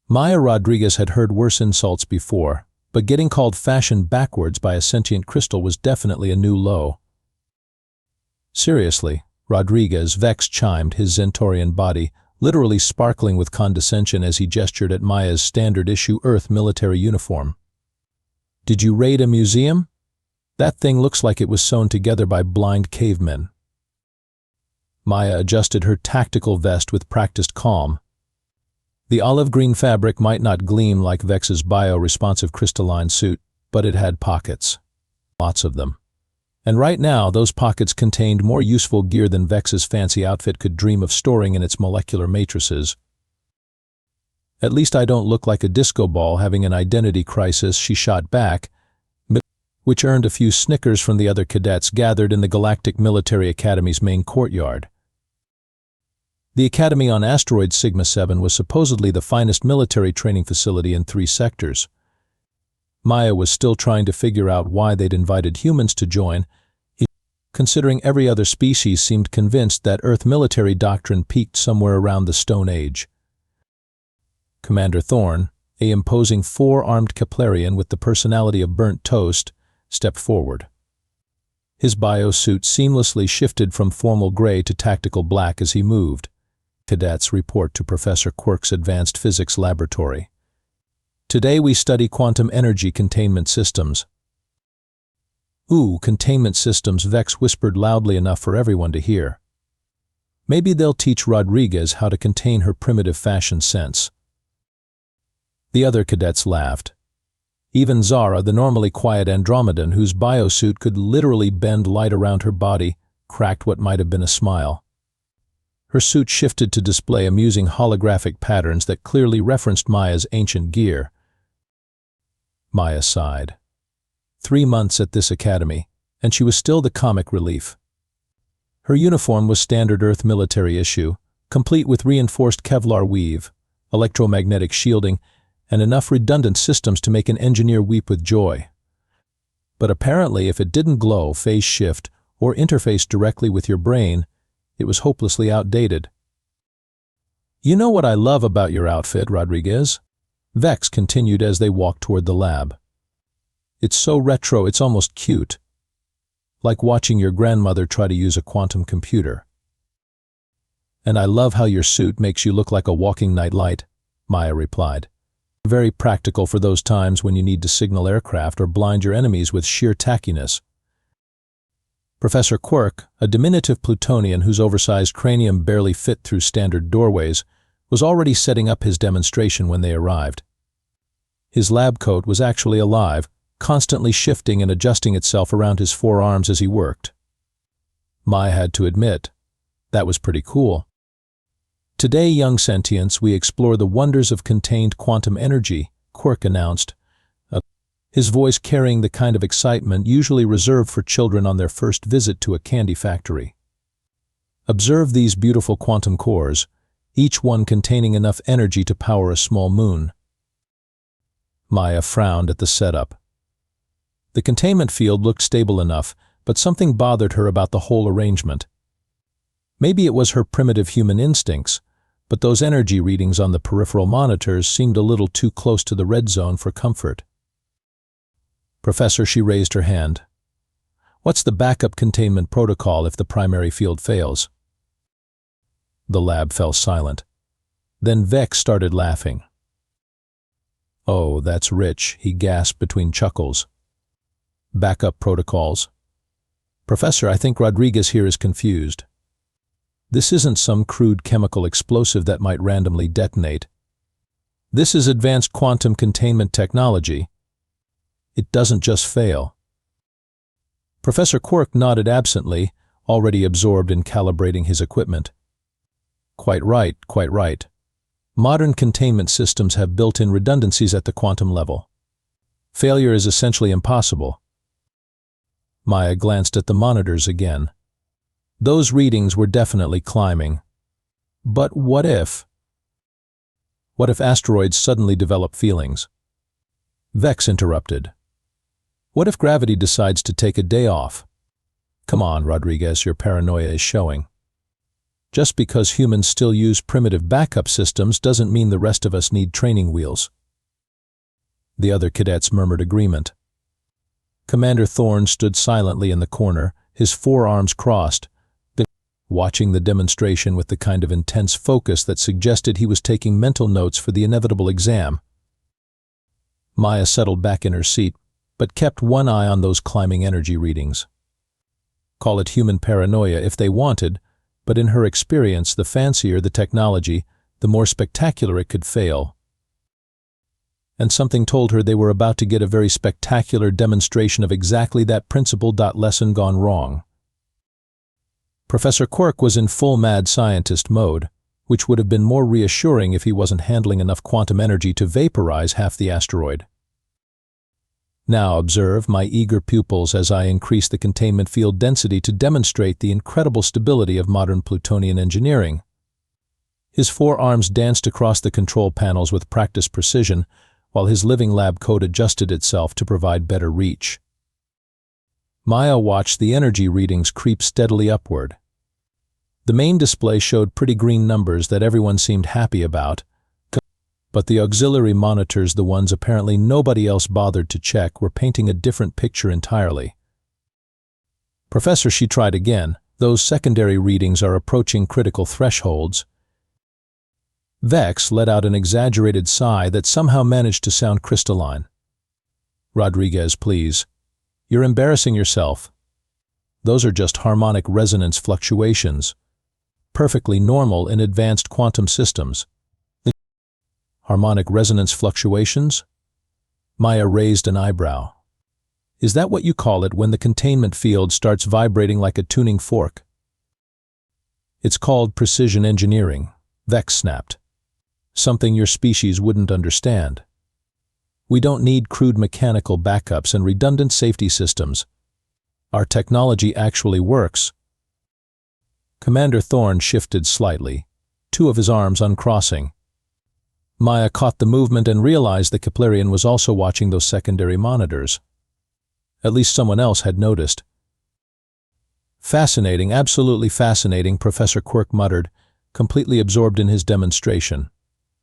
Maya Rodriguez had heard worse insults before, but getting called fashion backwards by a sentient crystal was definitely a new low. Seriously, Rodriguez, Vex chimed, his Zentorian body literally sparkling with condescension as he gestured at Maya's standard-issue Earth military uniform. Did you raid a museum? That thing looks like it was sewn together by blind cavemen. Maya adjusted her tactical vest with practiced calm. The olive green fabric might not gleam like Vex's bio-responsive crystalline suit, but it had pockets. Lots of them. And right now, those pockets contained more useful gear than Vex's fancy outfit could dream of storing in its molecular matrices. At least I don't look like a disco ball having an identity crisis, she shot back, which earned a few snickers from the other cadets gathered in the Galactic Military Academy's main courtyard. The Academy on Asteroid Sigma-7 was supposedly the finest military training facility in 3 sectors. Maya was still trying to figure out why they'd invited humans to join, considering every other species seemed convinced that Earth military doctrine peaked somewhere around the Stone Age. Commander Thorne, a imposing 4-armed Keplerian with the personality of burnt toast, stepped forward. His bio-suit seamlessly shifted from formal gray to tactical black as he moved. Cadets report to Professor Quirk's Advanced Physics Laboratory. Today we study quantum energy containment systems. Ooh, containment systems, Vex whispered loudly enough for everyone to hear. Maybe they'll teach Rodriguez how to contain her primitive fashion sense. The other cadets laughed. Even Zara, the normally quiet Andromedan whose biosuit could literally bend light around her body, cracked what might have been a smile. Her suit shifted to display amusing holographic patterns that clearly referenced Maya's ancient gear. Maya sighed. 3 months at this academy, and she was still the comic relief. Her uniform was standard Earth military issue, complete with reinforced Kevlar weave, electromagnetic shielding, and enough redundant systems to make an engineer weep with joy. But apparently, if it didn't glow, phase shift, or interface directly with your brain, it was hopelessly outdated. You know what I love about your outfit, Rodriguez? Vex continued as they walked toward the lab. It's so retro, it's almost cute. Like watching your grandmother try to use a quantum computer. And I love how your suit makes you look like a walking nightlight, Maya replied. Very practical for those times when you need to signal aircraft or blind your enemies with sheer tackiness. Professor Quirk, a diminutive Plutonian whose oversized cranium barely fit through standard doorways, was already setting up his demonstration when they arrived. His lab coat was actually alive, constantly shifting and adjusting itself around his 4 arms as he worked. Maya had to admit, that was pretty cool. Today, young sentients, we explore the wonders of contained quantum energy, Quirk announced, his voice carrying the kind of excitement usually reserved for children on their first visit to a candy factory. Observe these beautiful quantum cores, each one containing enough energy to power a small moon. Maya frowned at the setup. The containment field looked stable enough, but something bothered her about the whole arrangement. Maybe it was her primitive human instincts, but those energy readings on the peripheral monitors seemed a little too close to the red zone for comfort. Professor, she raised her hand. What's the backup containment protocol if the primary field fails? The lab fell silent. Then Vex started laughing. Oh, that's rich, he gasped between chuckles. Backup protocols. Professor, I think Rodriguez here is confused. This isn't some crude chemical explosive that might randomly detonate. This is advanced quantum containment technology. It doesn't just fail. Professor Quirk nodded absently, already absorbed in calibrating his equipment. Quite right, quite right. Modern containment systems have built-in redundancies at the quantum level. Failure is essentially impossible. Maya glanced at the monitors again. Those readings were definitely climbing. But what if? What if asteroids suddenly develop feelings? Vex interrupted. What if gravity decides to take a day off? Come on, Rodriguez, your paranoia is showing. Just because humans still use primitive backup systems doesn't mean the rest of us need training wheels. The other cadets murmured agreement. Commander Thorne stood silently in the corner, his forearms crossed, watching the demonstration with the kind of intense focus that suggested he was taking mental notes for the inevitable exam. Maya settled back in her seat, but kept one eye on those climbing energy readings. Call it human paranoia if they wanted, but in her experience, the fancier the technology, the more spectacular it could fail. And something told her they were about to get a very spectacular demonstration of exactly that principle. Lesson gone wrong. Professor Quirk was in full mad scientist mode, which would have been more reassuring if he wasn't handling enough quantum energy to vaporize half the asteroid. Now observe my eager pupils as I increase the containment field density to demonstrate the incredible stability of modern Plutonian engineering. His forearms danced across the control panels with practiced precision, while his living lab coat adjusted itself to provide better reach. Maya watched the energy readings creep steadily upward. The main display showed pretty green numbers that everyone seemed happy about, but the auxiliary monitors, the ones apparently nobody else bothered to check, were painting a different picture entirely. Professor, she tried again, those secondary readings are approaching critical thresholds. Vex let out an exaggerated sigh that somehow managed to sound crystalline. Rodriguez, please. You're embarrassing yourself. Those are just harmonic resonance fluctuations. Perfectly normal in advanced quantum systems. Harmonic resonance fluctuations? Maya raised an eyebrow. Is that what you call it when the containment field starts vibrating like a tuning fork? It's called precision engineering, Vex snapped. Something your species wouldn't understand. We don't need crude mechanical backups and redundant safety systems. Our technology actually works. Commander Thorne shifted slightly, two of his arms uncrossing. Maya caught the movement and realized the Keplerian was also watching those secondary monitors. At least someone else had noticed. Fascinating, absolutely fascinating, Professor Quirk muttered, completely absorbed in his demonstration.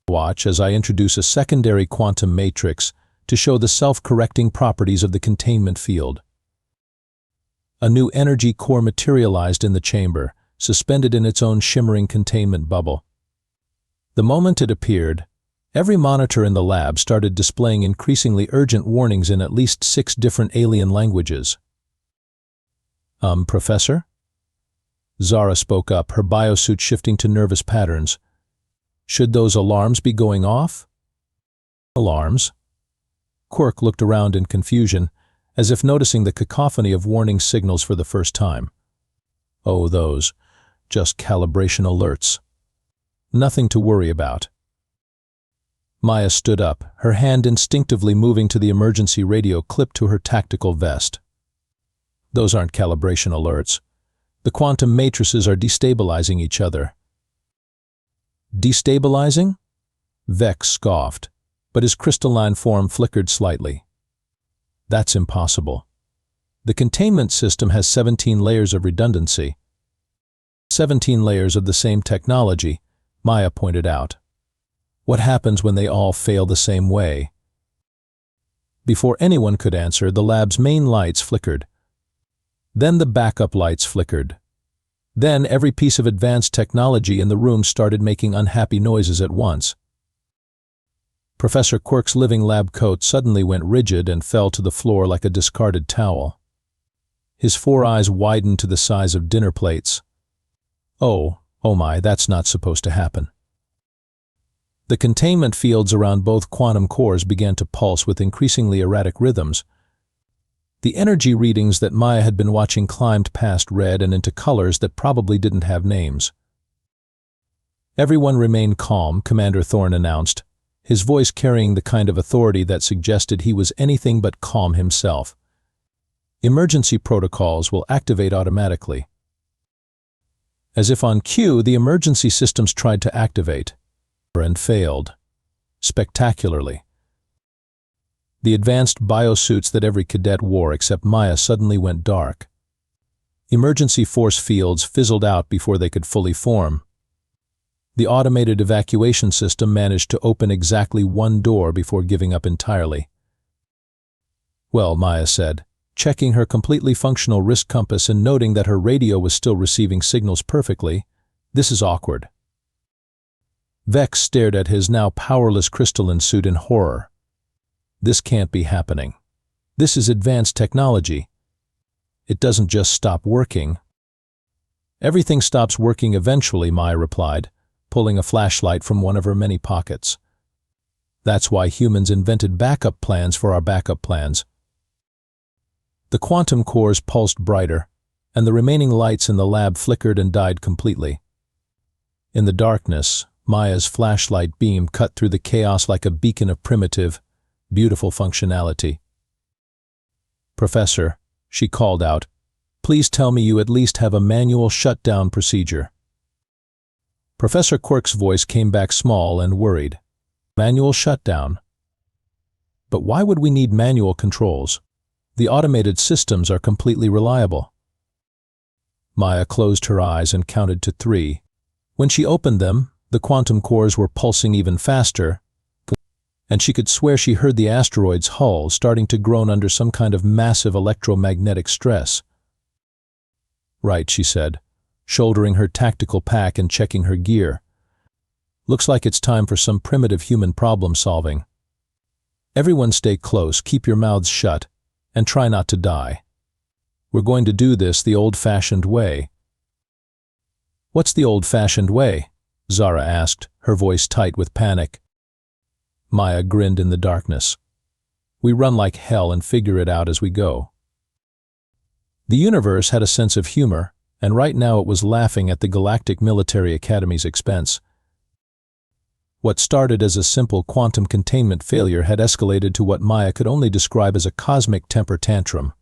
Watch as I introduce a secondary quantum matrix to show the self-correcting properties of the containment field. A new energy core materialized in the chamber, suspended in its own shimmering containment bubble. The moment it appeared, every monitor in the lab started displaying increasingly urgent warnings in at least 6 different alien languages. Professor? Zara spoke up, her biosuit shifting to nervous patterns. Should those alarms be going off? Alarms? Quirk looked around in confusion, as if noticing the cacophony of warning signals for the first time. Oh, those. Just calibration alerts. Nothing to worry about. Maya stood up, her hand instinctively moving to the emergency radio clipped to her tactical vest. Those aren't calibration alerts. The quantum matrices are destabilizing each other. Destabilizing? Vex scoffed, but his crystalline form flickered slightly. That's impossible. The containment system has 17 layers of redundancy. 17 layers of the same technology, Maya pointed out. What happens when they all fail the same way? Before anyone could answer, the lab's main lights flickered. Then the backup lights flickered. Then every piece of advanced technology in the room started making unhappy noises at once. Professor Quirk's living lab coat suddenly went rigid and fell to the floor like a discarded towel. His 4 eyes widened to the size of dinner plates. Oh my, that's not supposed to happen. The containment fields around both quantum cores began to pulse with increasingly erratic rhythms. The energy readings that Maya had been watching climbed past red and into colors that probably didn't have names. Everyone remained calm, Commander Thorne announced, his voice carrying the kind of authority that suggested he was anything but calm himself. Emergency protocols will activate automatically. As if on cue, the emergency systems tried to activate, and failed. Spectacularly. The advanced biosuits that every cadet wore except Maya suddenly went dark. Emergency force fields fizzled out before they could fully form. The automated evacuation system managed to open exactly one door before giving up entirely. Well, Maya said, checking her completely functional wrist compass and noting that her radio was still receiving signals perfectly, this is awkward. Vex stared at his now powerless crystalline suit in horror. This can't be happening. This is advanced technology. It doesn't just stop working. Everything stops working eventually, Maya replied, pulling a flashlight from one of her many pockets. That's why humans invented backup plans for our backup plans. The quantum cores pulsed brighter, and the remaining lights in the lab flickered and died completely. In the darkness, Maya's flashlight beam cut through the chaos like a beacon of primitive, beautiful functionality. "Professor," she called out, "please tell me you at least have a manual shutdown procedure." Professor Quirk's voice came back small and worried. "Manual shutdown? But why would we need manual controls? The automated systems are completely reliable." Maya closed her eyes and counted to 3. When she opened them, the quantum cores were pulsing even faster, and she could swear she heard the asteroid's hull starting to groan under some kind of massive electromagnetic stress. "Right," she said, shouldering her tactical pack and checking her gear. "Looks like it's time for some primitive human problem solving. Everyone stay close, keep your mouths shut, and try not to die. We're going to do this the old-fashioned way." "What's the old-fashioned way?" Zara asked, her voice tight with panic. Maya grinned in the darkness. "We run like hell and figure it out as we go." The universe had a sense of humor, and right now it was laughing at the Galactic Military Academy's expense. What started as a simple quantum containment failure had escalated to what Maya could only describe as a cosmic temper tantrum.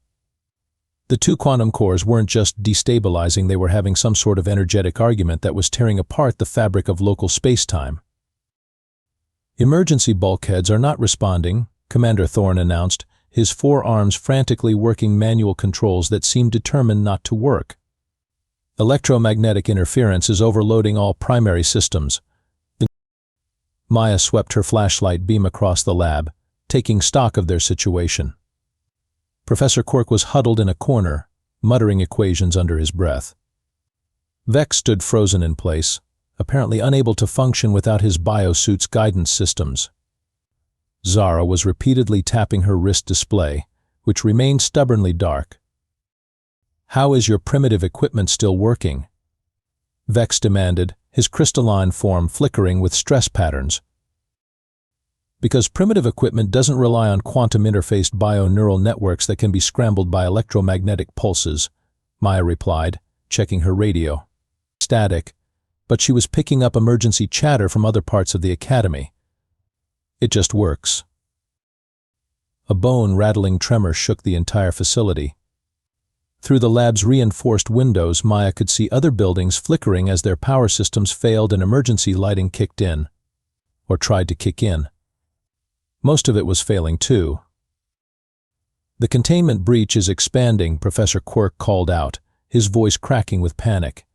The 2 quantum cores weren't just destabilizing, they were having some sort of energetic argument that was tearing apart the fabric of local space-time. "Emergency bulkheads are not responding," Commander Thorne announced, his 4 arms frantically working manual controls that seemed determined not to work. "Electromagnetic interference is overloading all primary systems." Maya swept her flashlight beam across the lab, taking stock of their situation. Professor Quirk was huddled in a corner, muttering equations under his breath. Vex stood frozen in place, apparently unable to function without his biosuit's guidance systems. Zara was repeatedly tapping her wrist display, which remained stubbornly dark. "How is your primitive equipment still working?" Vex demanded, his crystalline form flickering with stress patterns. "Because primitive equipment doesn't rely on quantum-interfaced bio-neural networks that can be scrambled by electromagnetic pulses," Maya replied, checking her radio. Static, but she was picking up emergency chatter from other parts of the academy. "It just works." A bone-rattling tremor shook the entire facility. Through the lab's reinforced windows, Maya could see other buildings flickering as their power systems failed and emergency lighting kicked in, or tried to kick in. Most of it was failing too. "The containment breach is expanding," Professor Quirk called out, his voice cracking with panic.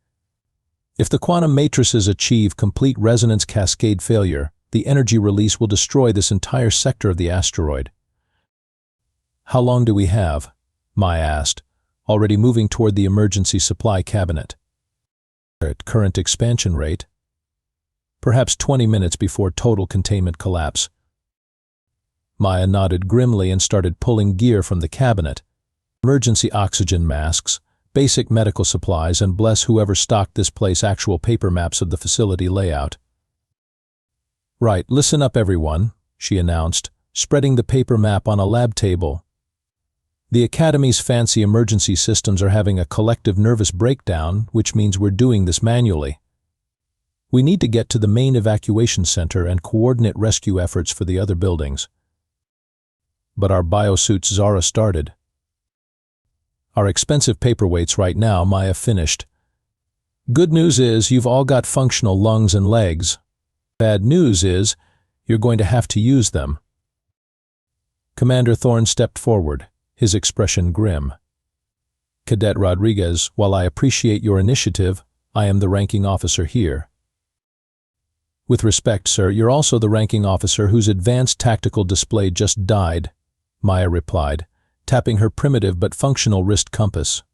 "If the quantum matrices achieve complete resonance cascade failure, the energy release will destroy this entire sector of the asteroid." "How long do we have?" Maya asked, already moving toward the emergency supply cabinet. "At current expansion rate, perhaps 20 minutes before total containment collapse." Maya nodded grimly and started pulling gear from the cabinet. Emergency oxygen masks, basic medical supplies, and bless whoever stocked this place actual paper maps of the facility layout. "Right, listen up everyone," she announced, spreading the paper map on a lab table. "The Academy's fancy emergency systems are having a collective nervous breakdown, which means we're doing this manually. We need to get to the main evacuation center and coordinate rescue efforts for the other buildings." "But our biosuits," Zara started. "Our expensive paperweights right now," Maya finished. "Good news is you've all got functional lungs and legs. Bad news is you're going to have to use them." Commander Thorne stepped forward, his expression grim. "Cadet Rodriguez, while I appreciate your initiative, I am the ranking officer here." With respect, sir, you're also the ranking officer whose advanced tactical display just died, Maya replied, tapping her primitive but functional wrist compass.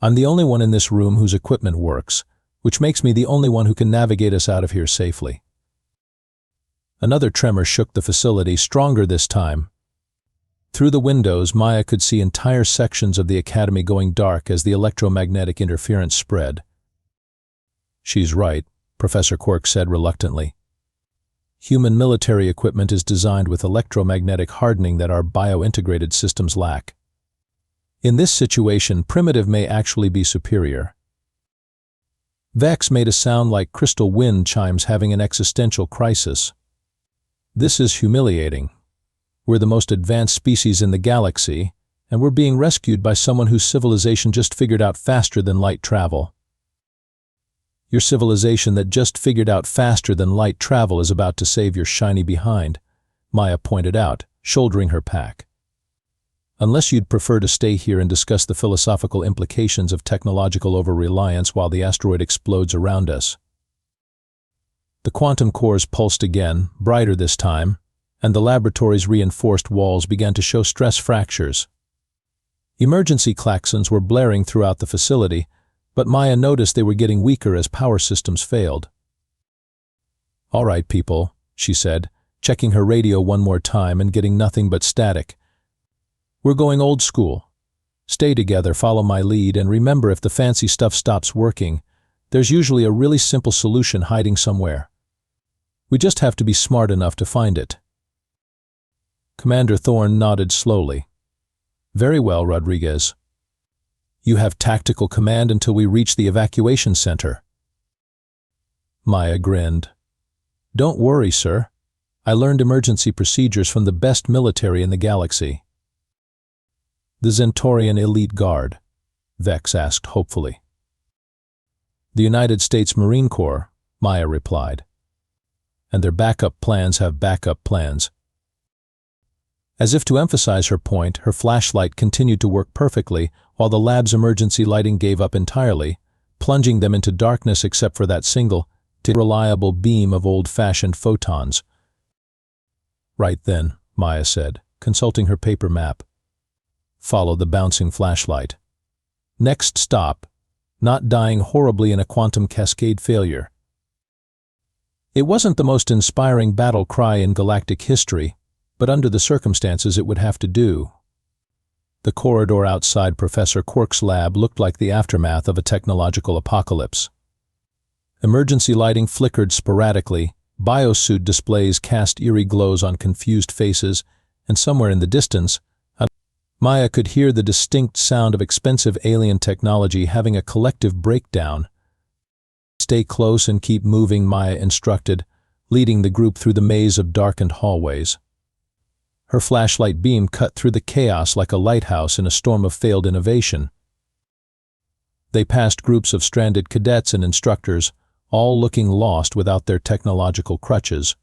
I'm the only one in this room whose equipment works, which makes me the only one who can navigate us out of here safely. Another tremor shook the facility, stronger this time. Through the windows, Maya could see entire sections of the academy going dark as the electromagnetic interference spread. She's right, Professor Quirk said reluctantly. Human military equipment is designed with electromagnetic hardening that our bio-integrated systems lack. In this situation, primitive may actually be superior. Vex made a sound like crystal wind chimes having an existential crisis. This is humiliating. We're the most advanced species in the galaxy, and we're being rescued by someone whose civilization just figured out faster than light travel. Your civilization that just figured out faster than light travel is about to save your shiny behind, Maya pointed out, shouldering her pack. Unless you'd prefer to stay here and discuss the philosophical implications of technological over-reliance while the asteroid explodes around us. The quantum cores pulsed again, brighter this time, and the laboratory's reinforced walls began to show stress fractures. Emergency klaxons were blaring throughout the facility, but Maya noticed they were getting weaker as power systems failed. "All right, people," she said, checking her radio one more time and getting nothing but static. "We're going old school. Stay together, follow my lead, and remember, if the fancy stuff stops working, there's usually a really simple solution hiding somewhere. We just have to be smart enough to find it." Commander Thorne nodded slowly. "Very well, Rodriguez. You have tactical command until we reach the evacuation center." Maya grinned. "Don't worry, sir. I learned emergency procedures from the best military in the galaxy." "The Zentorian Elite Guard?" Vex asked hopefully. "The United States Marine Corps," Maya replied. "And their backup plans have backup plans." As if to emphasize her point, her flashlight continued to work perfectly while the lab's emergency lighting gave up entirely, plunging them into darkness except for that single, reliable beam of old-fashioned photons. "Right then," Maya said, consulting her paper map. "Follow the bouncing flashlight. Next stop, not dying horribly in a quantum cascade failure." It wasn't the most inspiring battle cry in galactic history, but under the circumstances it would have to do. The corridor outside Professor Quirk's lab looked like the aftermath of a technological apocalypse. Emergency lighting flickered sporadically, biosuit displays cast eerie glows on confused faces, and somewhere in the distance, Maya could hear the distinct sound of expensive alien technology having a collective breakdown. "Stay close and keep moving," Maya instructed, leading the group through the maze of darkened hallways. Her flashlight beam cut through the chaos like a lighthouse in a storm of failed innovation. They passed groups of stranded cadets and instructors, all looking lost without their technological crutches.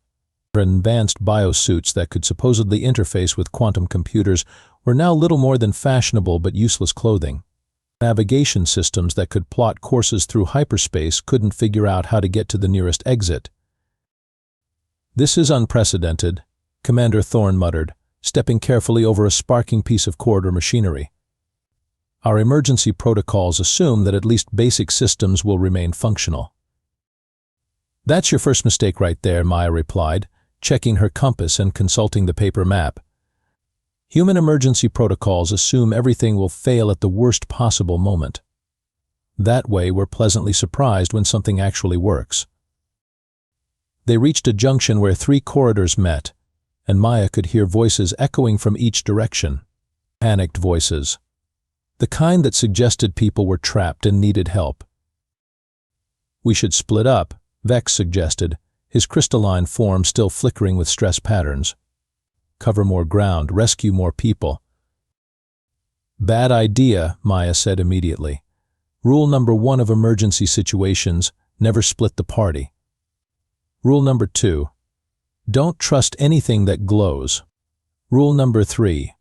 Their advanced biosuits that could supposedly interface with quantum computers were now little more than fashionable but useless clothing. Navigation systems that could plot courses through hyperspace couldn't figure out how to get to the nearest exit. "This is unprecedented," Commander Thorne muttered, stepping carefully over a sparking piece of corridor machinery. "Our emergency protocols assume that at least basic systems will remain functional." "That's your first mistake right there," Maya replied, checking her compass and consulting the paper map. "Human emergency protocols assume everything will fail at the worst possible moment. That way, we're pleasantly surprised when something actually works." They reached a junction where 3 corridors met, and Maya could hear voices echoing from each direction. Panicked voices. The kind that suggested people were trapped and needed help. "We should split up," Vex suggested, his crystalline form still flickering with stress patterns. "Cover more ground, rescue more people." "Bad idea," Maya said immediately. "Rule number 1 of emergency situations, never split the party. Rule number 2, don't trust anything that glows. Rule number 3,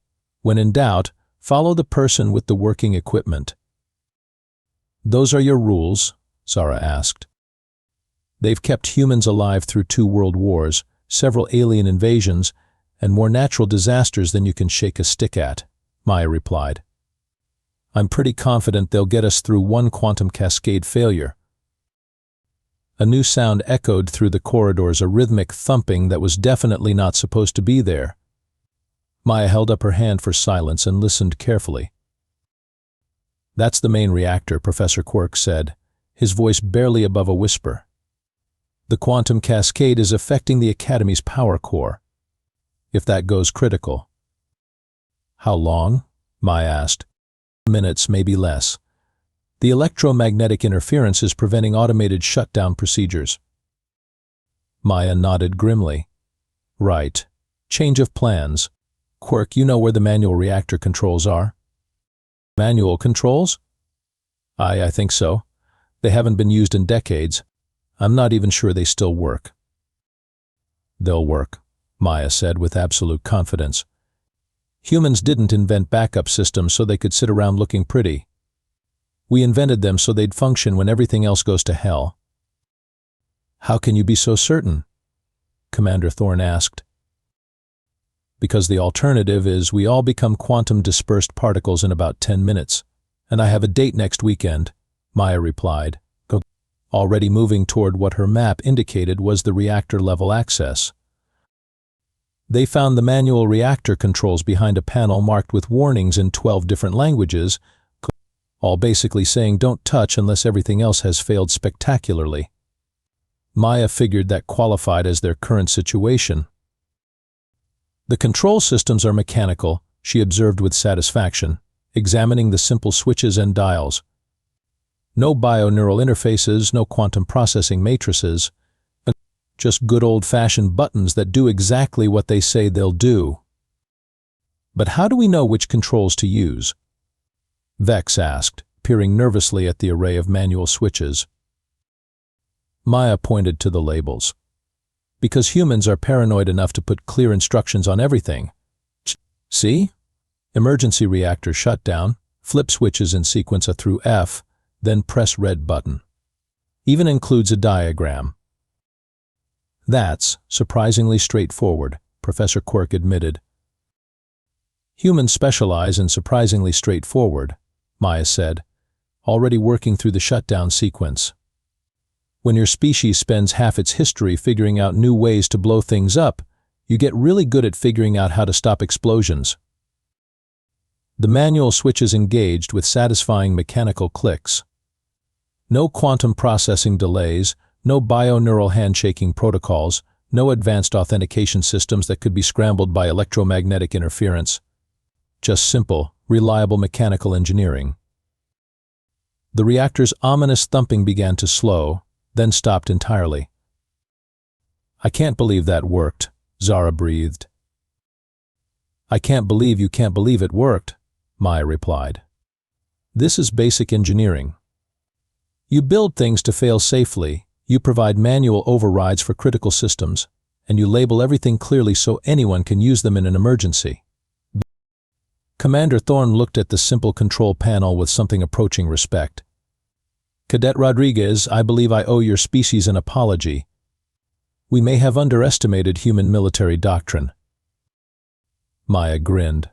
when in doubt, follow the person with the working equipment." "Those are your rules?" Zara asked. They've kept humans alive through 2 world wars, several alien invasions, and more natural disasters than you can shake a stick at, Maya replied. I'm pretty confident they'll get us through 1 quantum cascade failure. A new sound echoed through the corridors, a rhythmic thumping that was definitely not supposed to be there. Maya held up her hand for silence and listened carefully. That's the main reactor, Professor Quirk said, his voice barely above a whisper. The quantum cascade is affecting the Academy's power core. If that goes critical. How long? Maya asked. Minutes, maybe less. The electromagnetic interference is preventing automated shutdown procedures. Maya nodded grimly. Right. Change of plans. Quirk, you know where the manual reactor controls are? Manual controls? I think so. They haven't been used in decades. I'm not even sure they still work. They'll work, Maya said with absolute confidence. Humans didn't invent backup systems so they could sit around looking pretty. We invented them so they'd function when everything else goes to hell. How can you be so certain? Commander Thorne asked. Because the alternative is we all become quantum dispersed particles in about 10 minutes. And I have a date next weekend, Maya replied, already moving toward what her map indicated was the reactor-level access. They found the manual reactor controls behind a panel marked with warnings in 12 different languages, all basically saying don't touch unless everything else has failed spectacularly. Maya figured that qualified as their current situation. The control systems are mechanical, she observed with satisfaction, examining the simple switches and dials. No bio-neural interfaces, no quantum processing matrices, just good old-fashioned buttons that do exactly what they say they'll do. But how do we know which controls to use? Vex asked, peering nervously at the array of manual switches. Maya pointed to the labels. Because humans are paranoid enough to put clear instructions on everything. See? Emergency reactor shutdown, flip switches in sequence A through F, then press red button. Even includes a diagram. That's surprisingly straightforward, Professor Quirk admitted. Humans specialize in surprisingly straightforward, Maya said, already working through the shutdown sequence. When your species spends half its history figuring out new ways to blow things up, you get really good at figuring out how to stop explosions. The manual switches engaged with satisfying mechanical clicks. No quantum processing delays, no bio-neural handshaking protocols, no advanced authentication systems that could be scrambled by electromagnetic interference. Just simple, reliable mechanical engineering. The reactor's ominous thumping began to slow, then stopped entirely. I can't believe that worked, Zara breathed. I can't believe you can't believe it worked, Maya replied. This is basic engineering. You build things to fail safely, you provide manual overrides for critical systems, and you label everything clearly so anyone can use them in an emergency. Commander Thorne looked at the simple control panel with something approaching respect. Cadet Rodriguez, I believe I owe your species an apology. We may have underestimated human military doctrine. Maya grinned.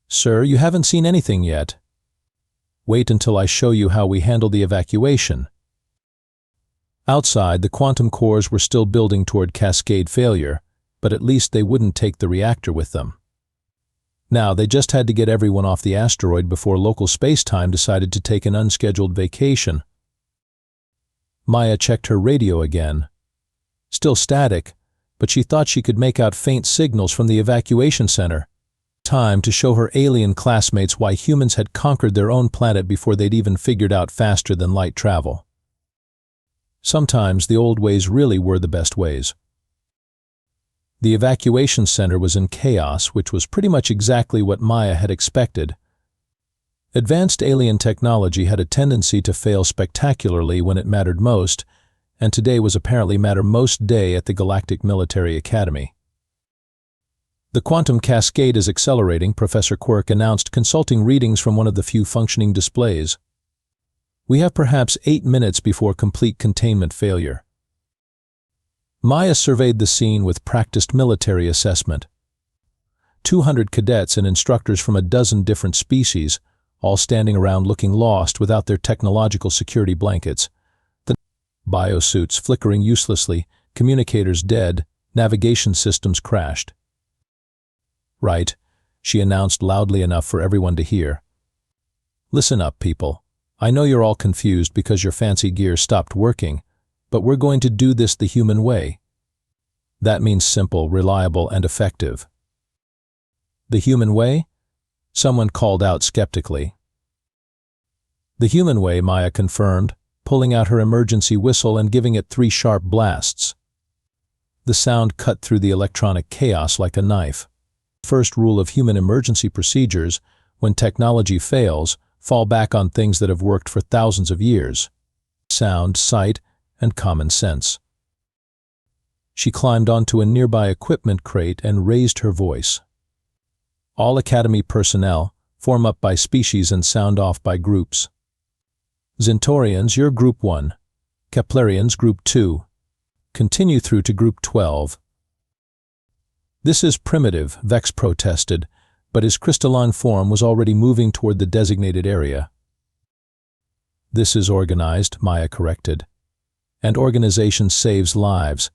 Sir, you haven't seen anything yet. Wait until I show you how we handle the evacuation. Outside, the quantum cores were still building toward cascade failure, but at least they wouldn't take the reactor with them. Now, they just had to get everyone off the asteroid before local space-time decided to take an unscheduled vacation. Maya checked her radio again. Still static, but she thought she could make out faint signals from the evacuation center. Time to show her alien classmates why humans had conquered their own planet before they'd even figured out faster-than-light travel. Sometimes the old ways really were the best ways. The evacuation center was in chaos, which was pretty much exactly what Maya had expected. Advanced alien technology had a tendency to fail spectacularly when it mattered most, and today was apparently matter most day at the Galactic Military Academy. The quantum cascade is accelerating, Professor Quirk announced, consulting readings from one of the few functioning displays. We have perhaps 8 minutes before complete containment failure. Maya surveyed the scene with practiced military assessment. 200 cadets and instructors from a dozen different species, all standing around looking lost without their technological security blankets. The biosuits flickering uselessly, communicators dead, navigation systems crashed. "Right," she announced loudly enough for everyone to hear. "Listen up, people. I know you're all confused because your fancy gear stopped working, but we're going to do this the human way. That means simple, reliable, and effective." "The human way?" someone called out skeptically. "The human way," Maya confirmed, pulling out her emergency whistle and giving it 3 sharp blasts. The sound cut through the electronic chaos like a knife. First rule of human emergency procedures: when technology fails, fall back on things that have worked for thousands of years. Sound, sight, and common sense. She climbed onto a nearby equipment crate and raised her voice. "All Academy personnel, form up by species and sound off by groups. Zentorians, you're Group 1. Keplerians, Group 2. Continue through to Group 12. "This is primitive," Vex protested, but his crystalline form was already moving toward the designated area. "This is organized," Maya corrected. "And organization saves lives.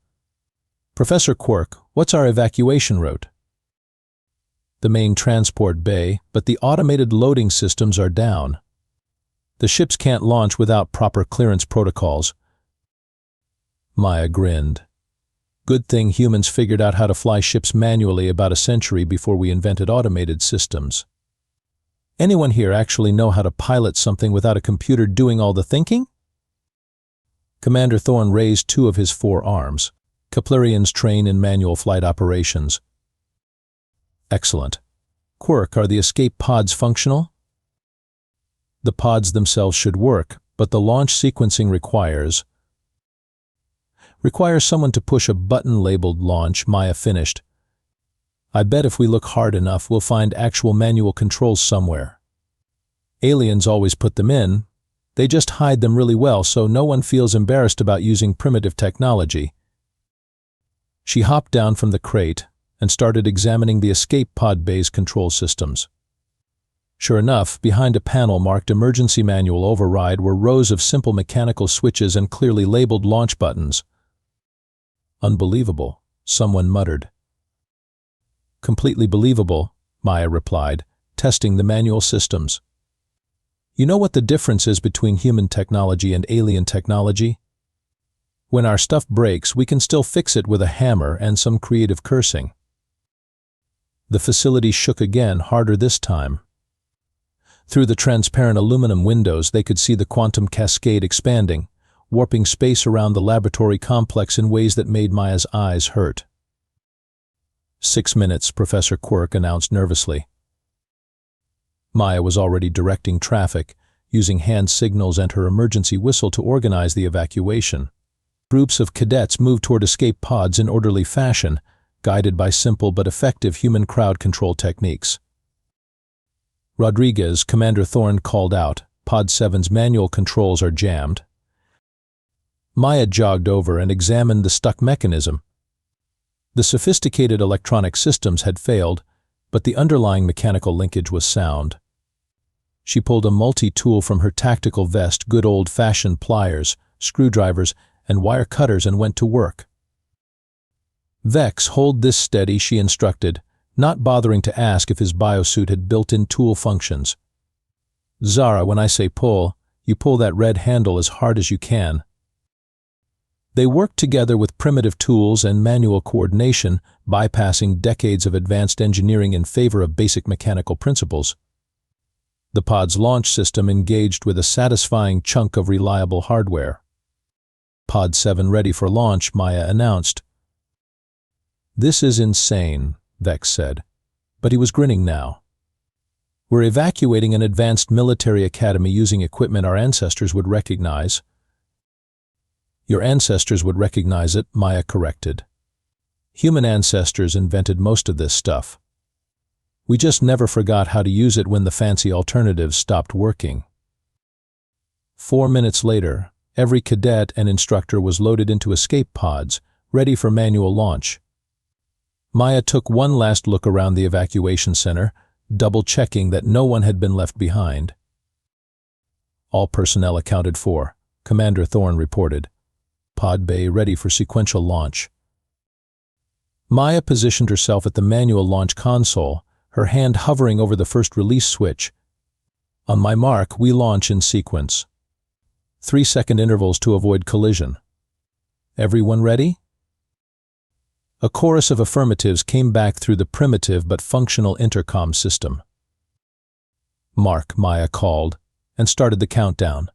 Professor Quirk, what's our evacuation route?" "The main transport bay, but the automated loading systems are down. The ships can't launch without proper clearance protocols." Maya grinned. "Good thing humans figured out how to fly ships manually about a century before we invented automated systems. Anyone here actually know how to pilot something without a computer doing all the thinking?" Commander Thorne raised 2 of his 4 arms. "Keplerians train in manual flight operations." "Excellent. Quirk, are the escape pods functional?" "The pods themselves should work, but the launch sequencing requires someone to push a button labeled launch," Maya finished. "I bet if we look hard enough, we'll find actual manual controls somewhere. Aliens always put them in. They just hide them really well so no one feels embarrassed about using primitive technology." She hopped down from the crate and started examining the escape pod bay's control systems. Sure enough, behind a panel marked Emergency Manual Override were rows of simple mechanical switches and clearly labeled launch buttons. "Unbelievable," someone muttered. "Completely believable," Maya replied, testing the manual systems. "You know what the difference is between human technology and alien technology? When our stuff breaks, we can still fix it with a hammer and some creative cursing." The facility shook again, harder this time. Through the transparent aluminum windows, they could see the quantum cascade expanding, warping space around the laboratory complex in ways that made Maya's eyes hurt. 6 minutes, Professor Quirk announced nervously. Maya was already directing traffic, using hand signals and her emergency whistle to organize the evacuation. Groups of cadets moved toward escape pods in orderly fashion, guided by simple but effective human crowd control techniques. "Rodriguez," Commander Thorne called out, "Pod 7's manual controls are jammed." Maya jogged over and examined the stuck mechanism. The sophisticated electronic systems had failed, but the underlying mechanical linkage was sound. She pulled a multi-tool from her tactical vest, good old-fashioned pliers, screwdrivers, and wire cutters, and went to work. "Vex, hold this steady," she instructed, not bothering to ask if his biosuit had built-in tool functions. "Zara, when I say pull, you pull that red handle as hard as you can." They worked together with primitive tools and manual coordination, bypassing decades of advanced engineering in favor of basic mechanical principles. The pod's launch system engaged with a satisfying chunk of reliable hardware. "Pod 7 ready for launch," Maya announced. "This is insane," Vex said, but he was grinning now. "We're evacuating an advanced military academy using equipment our ancestors would recognize." "Your ancestors would recognize it," Maya corrected. "Human ancestors invented most of this stuff. We just never forgot how to use it when the fancy alternatives stopped working." 4 minutes later, every cadet and instructor was loaded into escape pods, ready for manual launch. Maya took one last look around the evacuation center, double-checking that no one had been left behind. All personnel accounted for, Commander Thorne reported. Pod bay ready for sequential launch. Maya positioned herself at the manual launch console, her hand hovering over the first release switch. On my mark, we launch in sequence. 3-second intervals to avoid collision. Everyone ready? A chorus of affirmatives came back through the primitive but functional intercom system. Mark, Maya called, and started the countdown.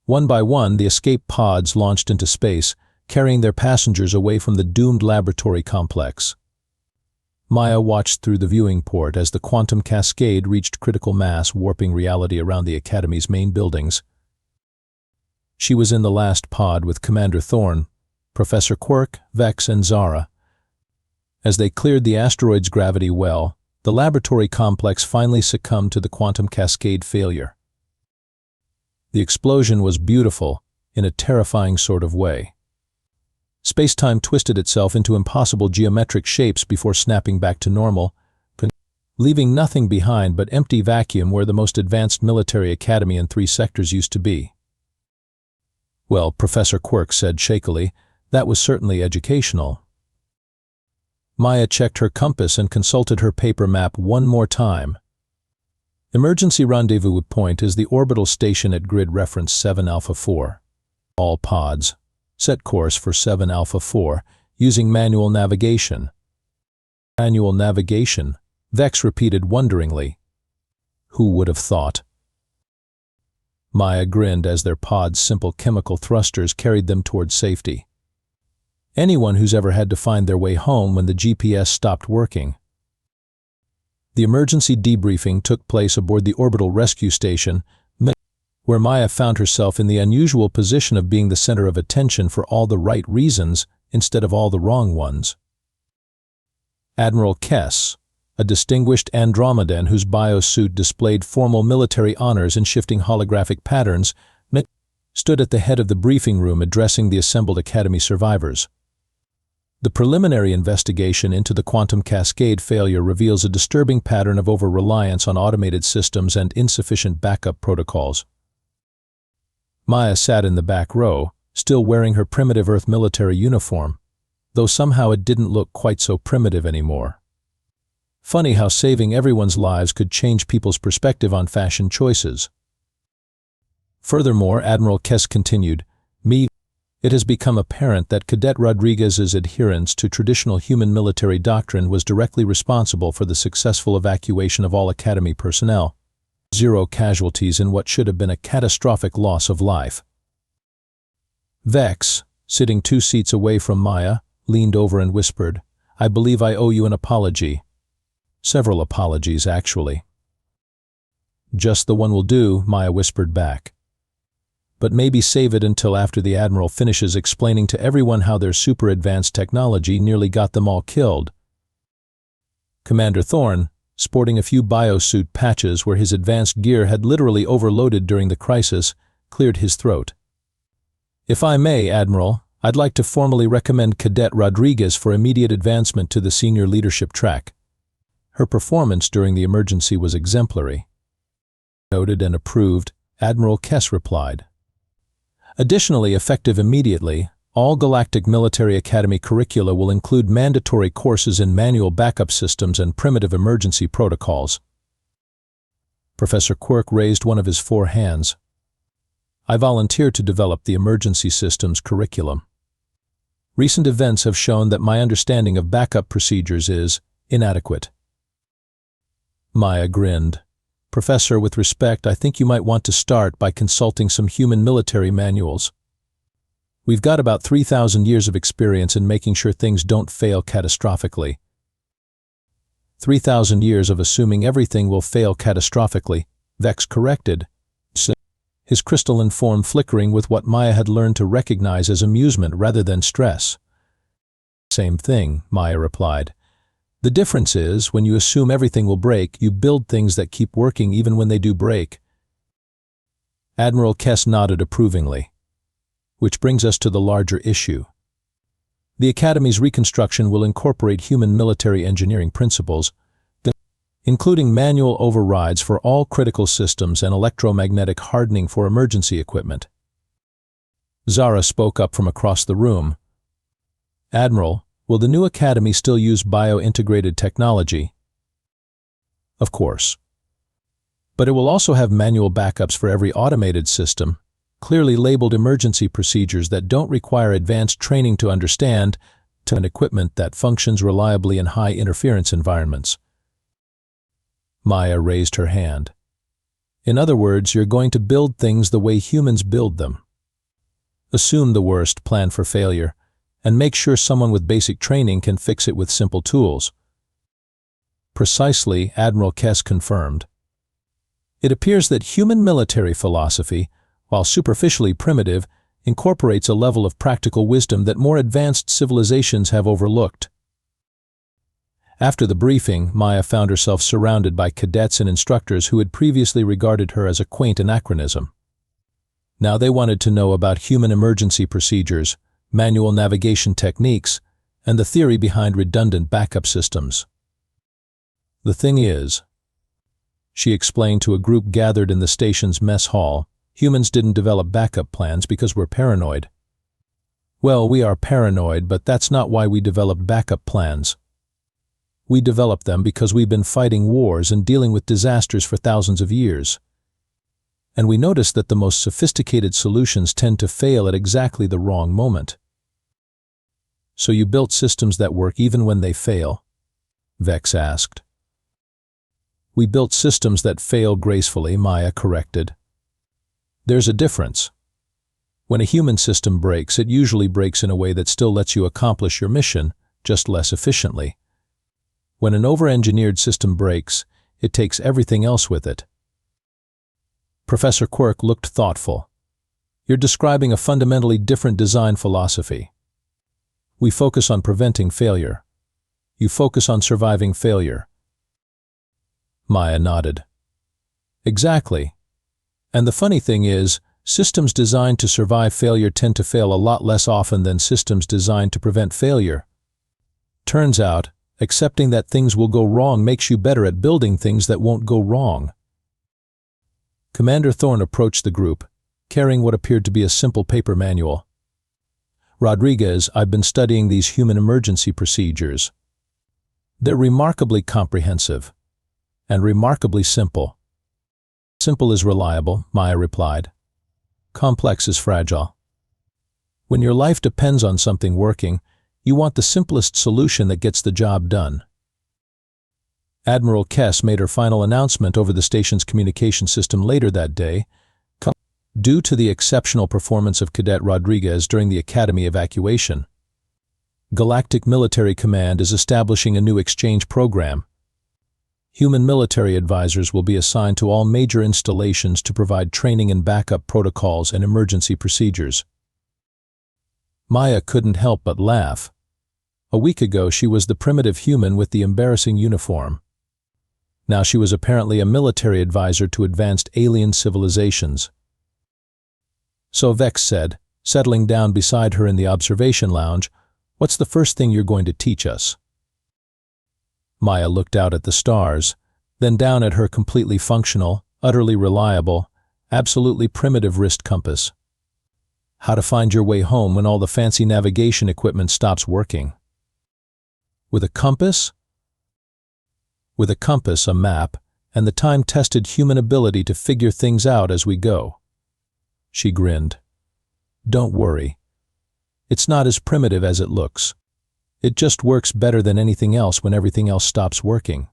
One by one, the escape pods launched into space, carrying their passengers away from the doomed laboratory complex. Maya watched through the viewing port as the quantum cascade reached critical mass, warping reality around the Academy's main buildings. She was in the last pod with Commander Thorne, Professor Quirk, Vex, and Zara. As they cleared the asteroid's gravity well, the laboratory complex finally succumbed to the quantum cascade failure. The explosion was beautiful, in a terrifying sort of way. Space-time twisted itself into impossible geometric shapes before snapping back to normal, leaving nothing behind but empty vacuum where the most advanced military academy in 3 sectors used to be. Well, Professor Quirk said shakily, that was certainly educational. Maya checked her compass and consulted her paper map one more time. Emergency rendezvous point is the orbital station at grid reference 7 Alpha 4. All pods. Set course for 7 Alpha 4 using manual navigation. Manual navigation, Vex repeated wonderingly. Who would have thought? Maya grinned as their pod's simple chemical thrusters carried them towards safety. Anyone who's ever had to find their way home when the GPS stopped working. The emergency debriefing took place aboard the orbital rescue station, where Maya found herself in the unusual position of being the center of attention for all the right reasons instead of all the wrong ones. Admiral Kess, a distinguished Andromedan whose biosuit displayed formal military honors in shifting holographic patterns, stood at the head of the briefing room addressing the assembled Academy survivors. The preliminary investigation into the quantum cascade failure reveals a disturbing pattern of over-reliance on automated systems and insufficient backup protocols. Maya sat in the back row, still wearing her primitive Earth military uniform, though somehow it didn't look quite so primitive anymore. Funny how saving everyone's lives could change people's perspective on fashion choices. Furthermore, Admiral Kess continued, it has become apparent that Cadet Rodriguez's adherence to traditional human military doctrine was directly responsible for the successful evacuation of all Academy personnel. 0 casualties in what should have been a catastrophic loss of life. Vex, sitting 2 seats away from Maya, leaned over and whispered, I believe I owe you an apology. Several apologies, actually. Just the one will do, Maya whispered back. But maybe save it until after the Admiral finishes explaining to everyone how their super-advanced technology nearly got them all killed. Commander Thorne, sporting a few biosuit patches where his advanced gear had literally overloaded during the crisis, cleared his throat. If I may, Admiral, I'd like to formally recommend Cadet Rodriguez for immediate advancement to the senior leadership track. Her performance during the emergency was exemplary. Noted and approved, Admiral Kess replied. Additionally, effective immediately, all Galactic Military Academy curricula will include mandatory courses in manual backup systems and primitive emergency protocols. Professor Quirk raised one of his 4 hands. I volunteer to develop the emergency systems curriculum. Recent events have shown that my understanding of backup procedures is inadequate. Maya grinned. Professor, with respect, I think you might want to start by consulting some human military manuals. We've got about 3,000 years of experience in making sure things don't fail catastrophically. 3,000 years of assuming everything will fail catastrophically, Vex corrected, his crystalline form flickering with what Maya had learned to recognize as amusement rather than stress. Same thing, Maya replied. The difference is, when you assume everything will break, you build things that keep working even when they do break. Admiral Kess nodded approvingly. Which brings us to the larger issue. The Academy's reconstruction will incorporate human military engineering principles, including manual overrides for all critical systems and electromagnetic hardening for emergency equipment. Zara spoke up from across the room. Admiral, will the new Academy still use bio-integrated technology? Of course. But it will also have manual backups for every automated system, clearly labeled emergency procedures that don't require advanced training to understand, to an equipment that functions reliably in high-interference environments. Maya raised her hand. In other words, you're going to build things the way humans build them. Assume the worst, plan for failure, and make sure someone with basic training can fix it with simple tools. Precisely, Admiral Kess confirmed. It appears that human military philosophy, while superficially primitive, incorporates a level of practical wisdom that more advanced civilizations have overlooked. After the briefing, Maya found herself surrounded by cadets and instructors who had previously regarded her as a quaint anachronism. Now they wanted to know about human emergency procedures, manual navigation techniques, and the theory behind redundant backup systems. The thing is, she explained to a group gathered in the station's mess hall, humans didn't develop backup plans because we're paranoid. Well, we are paranoid, but that's not why we developed backup plans. We developed them because we've been fighting wars and dealing with disasters for thousands of years. And we noticed that the most sophisticated solutions tend to fail at exactly the wrong moment. So you built systems that work even when they fail? Vex asked. We built systems that fail gracefully, Maya corrected. There's a difference. When a human system breaks, it usually breaks in a way that still lets you accomplish your mission, just less efficiently. When an over-engineered system breaks, it takes everything else with it. Professor Quirk looked thoughtful. You're describing a fundamentally different design philosophy. We focus on preventing failure. You focus on surviving failure. Maya nodded. Exactly. And the funny thing is, systems designed to survive failure tend to fail a lot less often than systems designed to prevent failure. Turns out, accepting that things will go wrong makes you better at building things that won't go wrong. Commander Thorne approached the group, carrying what appeared to be a simple paper manual. Rodriguez, I've been studying these human emergency procedures. They're remarkably comprehensive and remarkably simple. Simple is reliable, Maya replied. Complex is fragile. When your life depends on something working, you want the simplest solution that gets the job done. Admiral Kess made her final announcement over the station's communication system later that day. Due to the exceptional performance of Cadet Rodriguez during the Academy evacuation, Galactic Military Command is establishing a new exchange program. Human military advisors will be assigned to all major installations to provide training and backup protocols and emergency procedures. Maya couldn't help but laugh. A week ago, she was the primitive human with the embarrassing uniform. Now she was apparently a military advisor to advanced alien civilizations. So Vex said, settling down beside her in the observation lounge, "What's the first thing you're going to teach us?" Maya looked out at the stars, then down at her completely functional, utterly reliable, absolutely primitive wrist compass. How to find your way home when all the fancy navigation equipment stops working. With a compass? With a compass, a map, and the time-tested human ability to figure things out as we go. She grinned. Don't worry. It's not as primitive as it looks. It just works better than anything else when everything else stops working.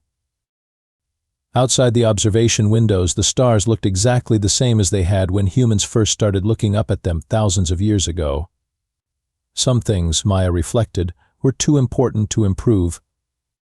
Outside the observation windows, the stars looked exactly the same as they had when humans first started looking up at them thousands of years ago. Some things, Maya reflected, were too important to improve,